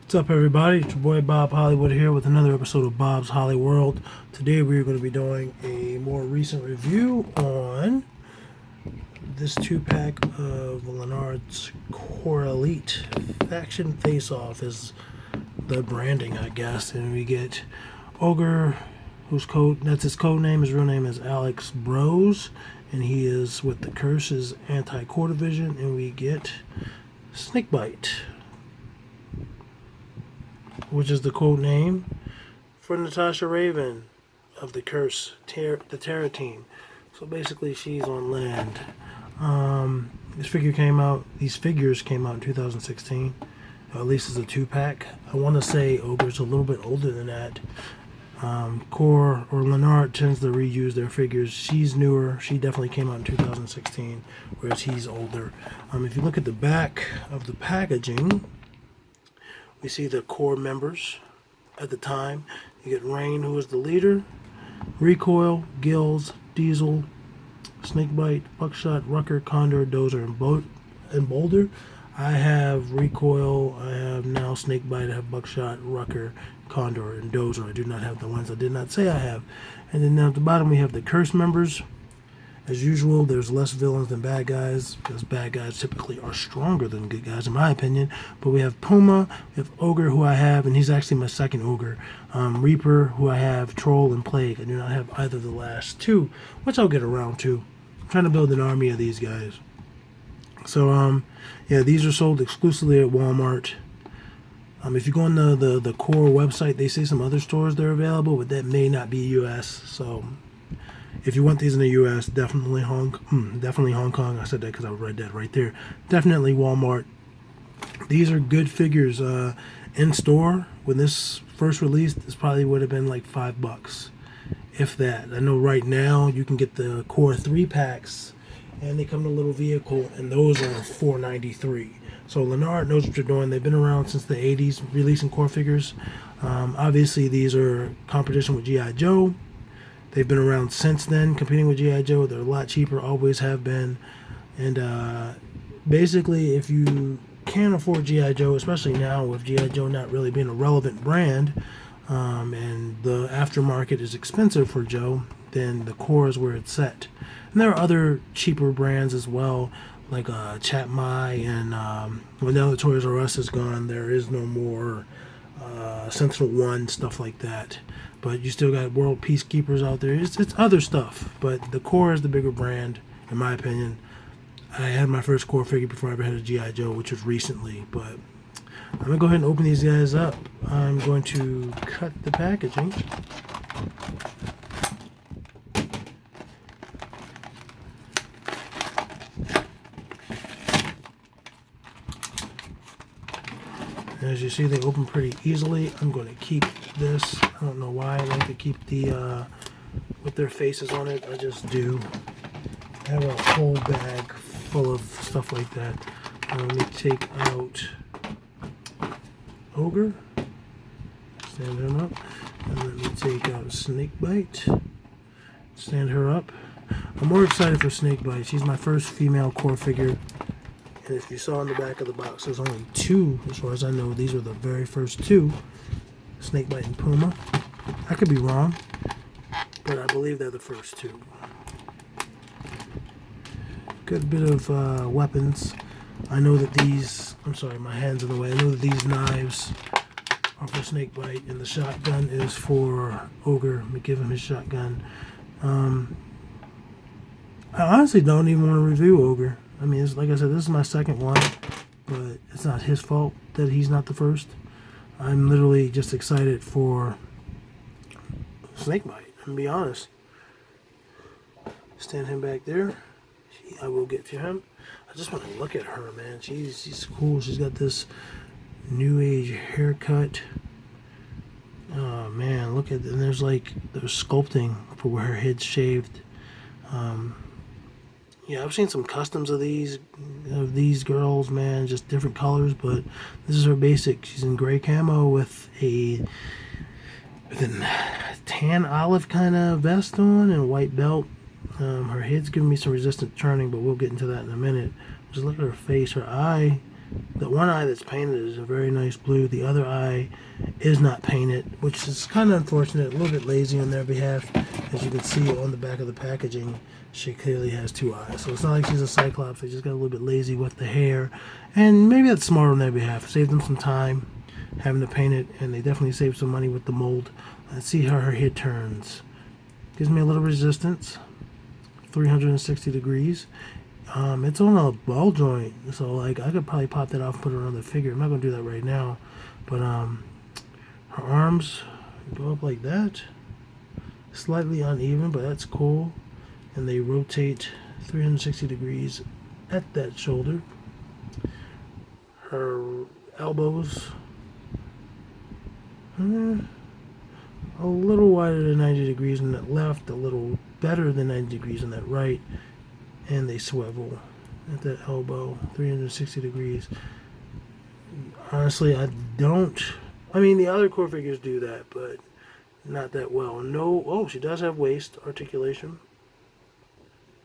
What's up, everybody? It's your boy Bob Hollywood here with another episode of Bob's Holly World. Today we're going to be doing a more recent review on this 2-pack of Lennard's Core Elite. Faction Face Off is the branding, I guess. And we get Ogre, that's his code name. His real name is Alex Bros, and he is with the Curses Anti-Core Division. And we get Snakebite, which is the code name for Natasha Raven of the Curse, the Terror Team. So basically, she's on land. These figures came out in 2016. At least it's a 2-pack. I want to say Ogre's a little bit older than that. Core or Lennard tends to reuse their figures. She's newer. She definitely came out in 2016, whereas he's older. If you look at the back of the packaging, we see the core members at the time. You get Rain, who is the leader, Recoil, Gills, Diesel, Snakebite, Buckshot, Rucker, Condor, Dozer, and Boulder. I have Recoil, I have now Snakebite, I have Buckshot, Rucker, Condor, and Dozer. I do not have the ones I did not say I have. And then down at the bottom we have the Curse members. As usual, there's less villains than bad guys, because bad guys typically are stronger than good guys, in my opinion. But we have Puma, we have Ogre, who I have, and he's actually my second Ogre. Reaper, who I have, Troll, and Plague. I do not have either of the last two, which I'll get around to. I'm trying to build an army of these guys. So, yeah, these are sold exclusively at Walmart. If you go on the Core website, they say some other stores they're available, but that may not be U.S., so if you want these in the U.S., definitely Hong Kong. I said that because I read that right there. Definitely Walmart. These are good figures. In store, when this first released, this probably would have been like $5, if that. I know right now you can get the Core 3-packs, and they come in a little vehicle, and those are $4.93. So Lennard knows what you're doing. They've been around since the 80s, releasing core figures. Obviously, these are competition with G.I. Joe. They've been around since then, competing with G.I. Joe. They're a lot cheaper, always have been. And basically, if you can't afford G.I. Joe, especially now with G.I. Joe not really being a relevant brand, and the aftermarket is expensive for Joe, then the Core is where it's set. And there are other cheaper brands as well, like Chat My, and when now the Toys R Us is gone, there is no more Sentinel One, stuff like that. But you still got World Peacekeepers out there. It's other stuff, but the Core is the bigger brand, in my opinion. I had my first Core figure before I ever had a G.I. Joe, which was recently. But I'm going to go ahead and open these guys up. I'm going to cut the packaging. As you see, they open pretty easily. I'm going to keep this. I don't know why I like to keep the with their faces on it. I just do. I have a whole bag full of stuff like that. Let me take out Ogre. Stand him up. And let me take out Snakebite. Stand her up. I'm more excited for Snakebite. She's my first female core figure. And if you saw in the back of the box, there's only two, as far as I know. These were the very first two, Snakebite and Puma. I could be wrong, but I believe they're the first two. Good bit of weapons. I know that these, I'm sorry, my hand's in the way. I know that these knives are for Snakebite, and the shotgun is for Ogre. Let me give him his shotgun. I honestly don't even want to review Ogre. I mean, it's, like I said, this is my second one, but it's not his fault that he's not the first. I'm literally just excited for Snakebite, to be honest. Stand him back there. I will get to him. I just want to look at her, man. She's cool. She's got this new age haircut. Oh, man, look at, and there's sculpting for where her head's shaved. Yeah, I've seen some customs of these girls, man, just different colors, but this is her basic. She's in gray camo with a tan olive kind of vest on and a white belt. Her head's giving me some resistant turning, but we'll get into that in a minute. Just look at her face. Her eye The one eye that's painted is a very nice blue. The other eye is not painted, which is kind of unfortunate. A little bit lazy on their behalf. As you can see on the back of the packaging, she clearly has two eyes. So it's not like she's a Cyclops. They just got a little bit lazy with the hair. And maybe that's smart on their behalf. Saved them some time having to paint it, and they definitely saved some money with the mold. Let's see how her head turns. Gives me a little resistance. 360 degrees. It's on a ball joint, so like I could probably pop that off and put it on the figure. I'm not gonna do that right now, but her arms go up like that, slightly uneven, but that's cool, and they rotate 360 degrees at that shoulder. Her elbows a little wider than 90 degrees on that left, a little better than 90 degrees on that right. And they swivel at that elbow 360 degrees. Honestly, I mean, the other core figures do that, but not that well. No, oh, she does have waist articulation,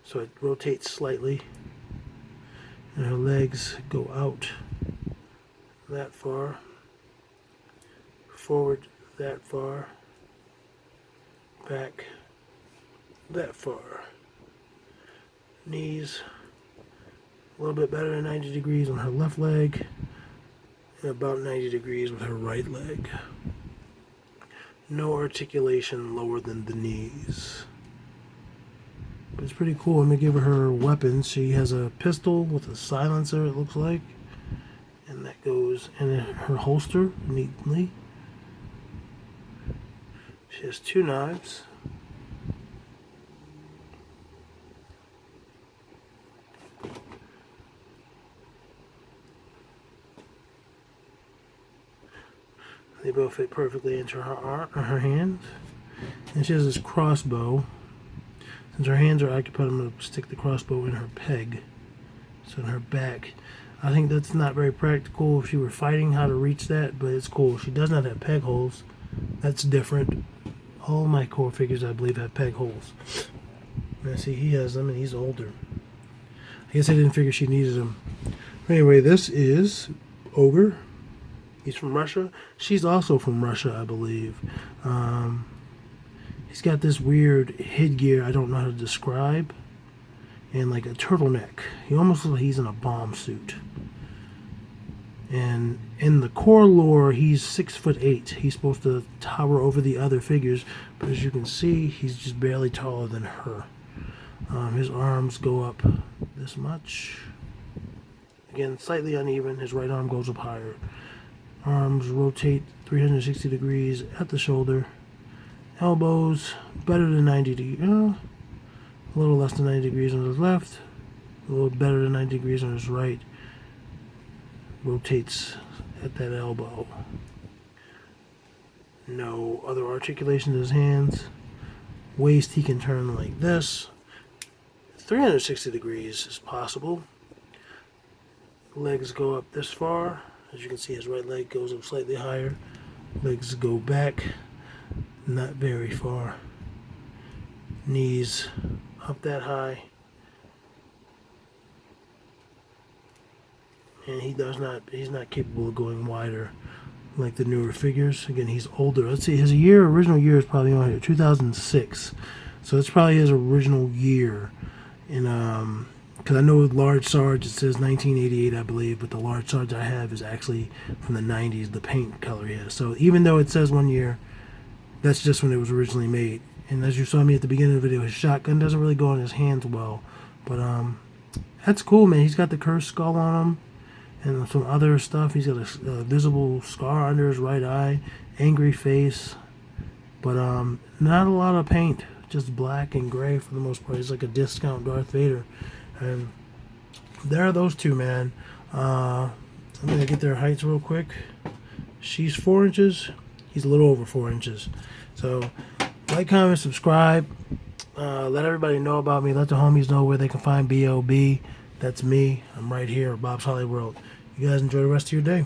so it rotates slightly, and her legs go out that far, forward that far, back that far. Knees a little bit better than 90 degrees on her left leg, and about 90 degrees with her right leg. No articulation lower than the knees. But it's pretty cool. I'm going to give her weapons. She has a pistol with a silencer, it looks like, and that goes in her holster neatly. She has two knives. They both fit perfectly into her hands. And she has this crossbow. Since her hands are occupied, I'm going to stick the crossbow in her peg. So in her back. I think that's not very practical if she were fighting how to reach that, but it's cool. She does not have peg holes. That's different. All my core figures, I believe, have peg holes. And see, he has them, and he's older. I guess I didn't figure she needed them. Anyway, this is Ogre. He's from Russia. She's also from Russia, I believe. He's got this weird headgear I don't know how to describe, and like a turtleneck. He almost looks like he's in a bomb suit. And in the core lore, he's 6'8". He's supposed to tower over the other figures, but as you can see, he's just barely taller than her. His arms go up this much. Again, slightly uneven. His right arm goes up higher. Arms rotate 360 degrees at the shoulder. Elbows better than 90 degrees. A little less than 90 degrees on his left. A little better than 90 degrees on his right. Rotates at that elbow. No other articulation in his hands. Waist he can turn like this. 360 degrees is possible. Legs go up this far. As you can see, his right leg goes up slightly higher. Legs go back, not very far. Knees up that high. And he's not capable of going wider like the newer figures. Again, he's older. Let's see, his original year is probably on here, 2006. So it's probably his original year. And because I know with Large Sarge it says 1988, I believe, but the Large Sarge I have is actually from the 90s, the paint color he has. So even though it says 1 year, that's just when it was originally made. And as you saw me at the beginning of the video, his shotgun doesn't really go in his hands well. But that's cool, man. He's got the cursed skull on him and some other stuff. He's got a visible scar under his right eye, angry face, but not a lot of paint. Just black and gray for the most part. He's like a discount Darth Vader. And there are those two, man. I'm going to get their heights real quick. She's 4 inches. He's a little over 4 inches. So, like, comment, subscribe. Let everybody know about me. Let the homies know where they can find B.O.B. That's me. I'm right here at Bob's Hollywood World. You guys enjoy the rest of your day.